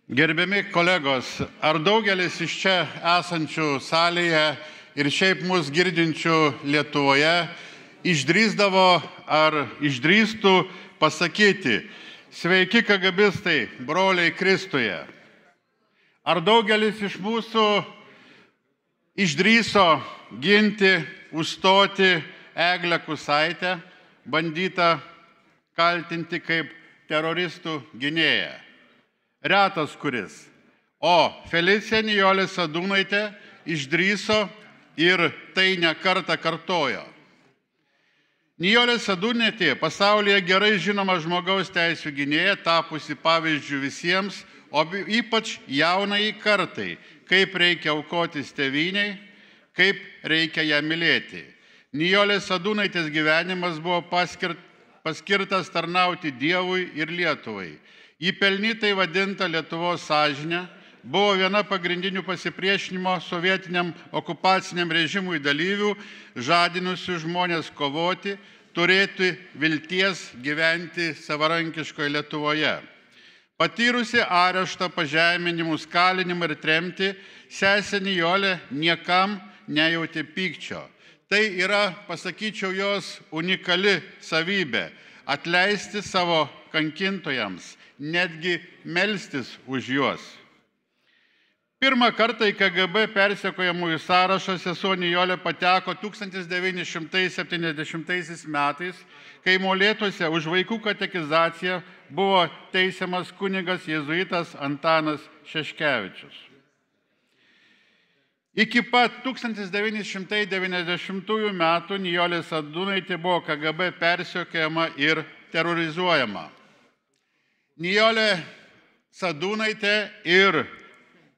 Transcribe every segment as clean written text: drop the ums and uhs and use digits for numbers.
Gerbiami kolegos, ar daugelis iš čia esančių salėje ir šiaip mus girdinčių Lietuvoje išdrįsdavo ar išdrįstų pasakyti: sveiki kagabistai, broliai Kristuje? Ar daugelis iš mūsų išdrįso ginti, užstoti Eglę Kusaitę, bandytą kaltinti kaip teroristų gynėją? Retas kuris. O Felicija Nijolė Sadūnaitė išdrįso ir tai ne kartą kartojo. Nijolė Sadūnaitė pasaulyje gerai žinoma žmogaus teisių gynėja, tapusi pavyzdžių visiems, o ypač jaunai kartai, kaip reikia aukotis tėvyniai, kaip reikia ją mylėti. Nijolė Sadūnaitės gyvenimas buvo paskirtas tarnauti Dievui ir Lietuvai. Ji pelnytai vadinta Lietuvos sąžinė, buvo viena pagrindinių pasipriešinimo sovietiniam okupaciniam režimui dalyvių, žadinusių žmonės kovoti, turėti vilties gyventi savarankiškoje Lietuvoje. Patyrusi areštą, pažeminimus, kalinimą ir tremtį, sesė Nijolė niekam nejautė pykčio. Tai yra, pasakyčiau, jos unikali savybė – atleisti savo kankintojams, netgi melstis už juos. Pirmą kartą į KGB persekiojamųjų sąrašą sesuo Nijolė pateko 1970 metais, kai Molėtuose už vaikų katekizaciją buvo teisiamas kunigas jėzuitas Antanas Šeškevičius. Iki pat 1990 metų Nijolė Sadūnaitė buvo KGB persekiojama ir terorizuojama. Nijolė Sadūnaitė ir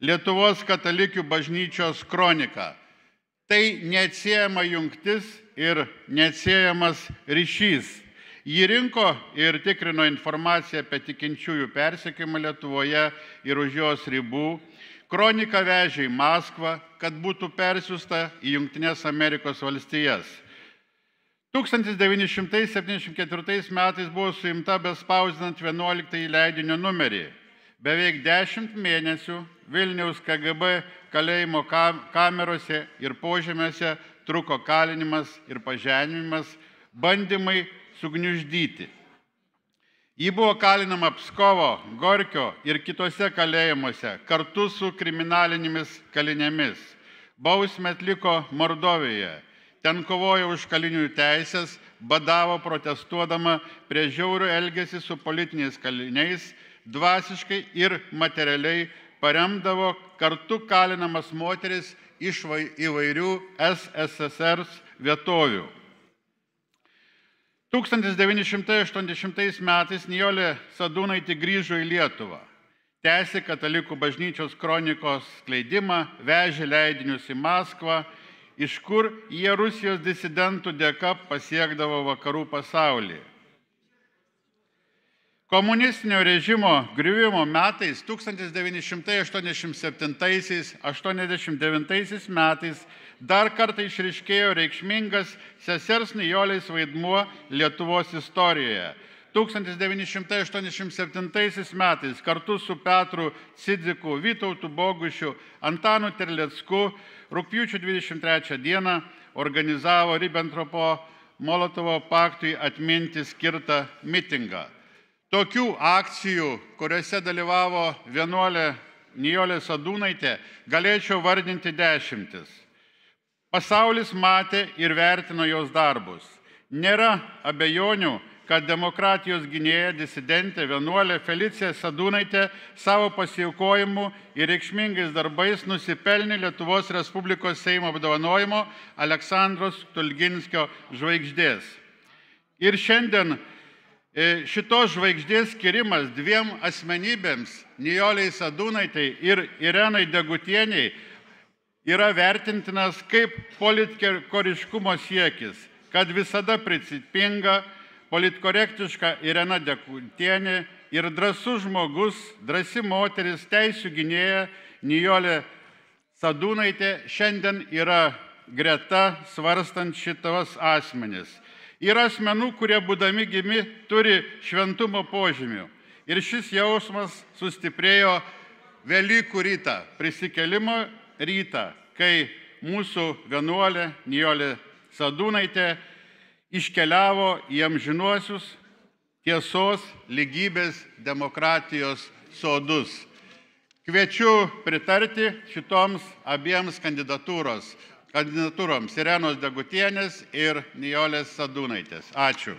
Lietuvos katalikių bažnyčios kronika. Tai neatsiejama jungtis ir neatsiejamas ryšys. Ji rinko ir tikrino informaciją apie tikinčiųjų persekiojimą Lietuvoje ir už jos ribų. Kronika vežė į Maskvą, kad būtų persiųsta į Jungtines Amerikos valstijas. 1974 metais buvo suimta bespausdinant 11 leidinio numerį. Beveik 10 mėnesių Vilniaus KGB kalėjimo kamerose ir požemiuose truko kalinimas ir pažeminimas, bandymai sugniuždyti. Ji buvo kalinama Pskovo, Gorkio ir kitose kalėjimuose kartu su kriminalinėmis kalinėmis. Bausmę atliko Mordovijoje. Ten kovojo už kalinių teisės, badavo protestuodama prieš žiaurų elgesį su politiniais kaliniais, dvasiškai ir materialiai paremdavo kartu kalinamas moteris iš įvairių SSSR vietovių. 1980 metais Nijolė Sadūnaitė grįžo į Lietuvą. Tęsė katalikų bažnyčios kronikos skleidimą, vežė leidinius į Maskvą, iš kur jie Rusijos disidentų dėka pasiekdavo vakarų pasaulį. Komunistinio režimo griuvimo metais 1987–1989 metais dar kartą išryškėjo reikšmingas sesers Nijolės vaidmuo Lietuvos istorijoje. 1987 metais kartu su Petru Cidziku, Vytautu Bogušiu, Antanu Terlecku rugpjūčio 23 dieną organizavo Ribentropo-Molotovo paktui atminti skirtą mitingą. Tokių akcijų, kuriuose dalyvavo vienuolė Nijolė Sadūnaitė, galėčiau vardinti dešimtis. Pasaulis matė ir vertino jos darbus. Nėra abejonių, kad demokratijos gynėja, disidentė, vienuolė Felicija Sadūnaitė savo pasiaukojimu ir reikšmingais darbais nusipelnė Lietuvos Respublikos Seimo apdovanojimo Aleksandros Stulginskio žvaigždės. Ir šiandien šitos žvaigždės skirimas dviem asmenybėms, Nijolei Sadūnaitei ir Irenai Degutieniai, yra vertintinas kaip politkoriškumo siekis, kad visada principinga, politkorektiška Irena Degutienė ir drąsus žmogus, drąsi moteris, teisių gynėja Nijolė Sadūnaitė šiandien yra greta svarstant šitos asmenis. Yra asmenų, kurie būdami gimi turi šventumo požymių. Ir šis jausmas sustiprėjo Velykų rytą, prisikėlimo rytą, kai mūsų vienuolė Nijolė Sadūnaitė iškeliavo į amžinuosius tiesos, lygybės, demokratijos sodus. Kviečiu pritarti šitoms abiems kandidatūroms Irenos Degutienės ir Nijolės Sadūnaitės. Ačiū.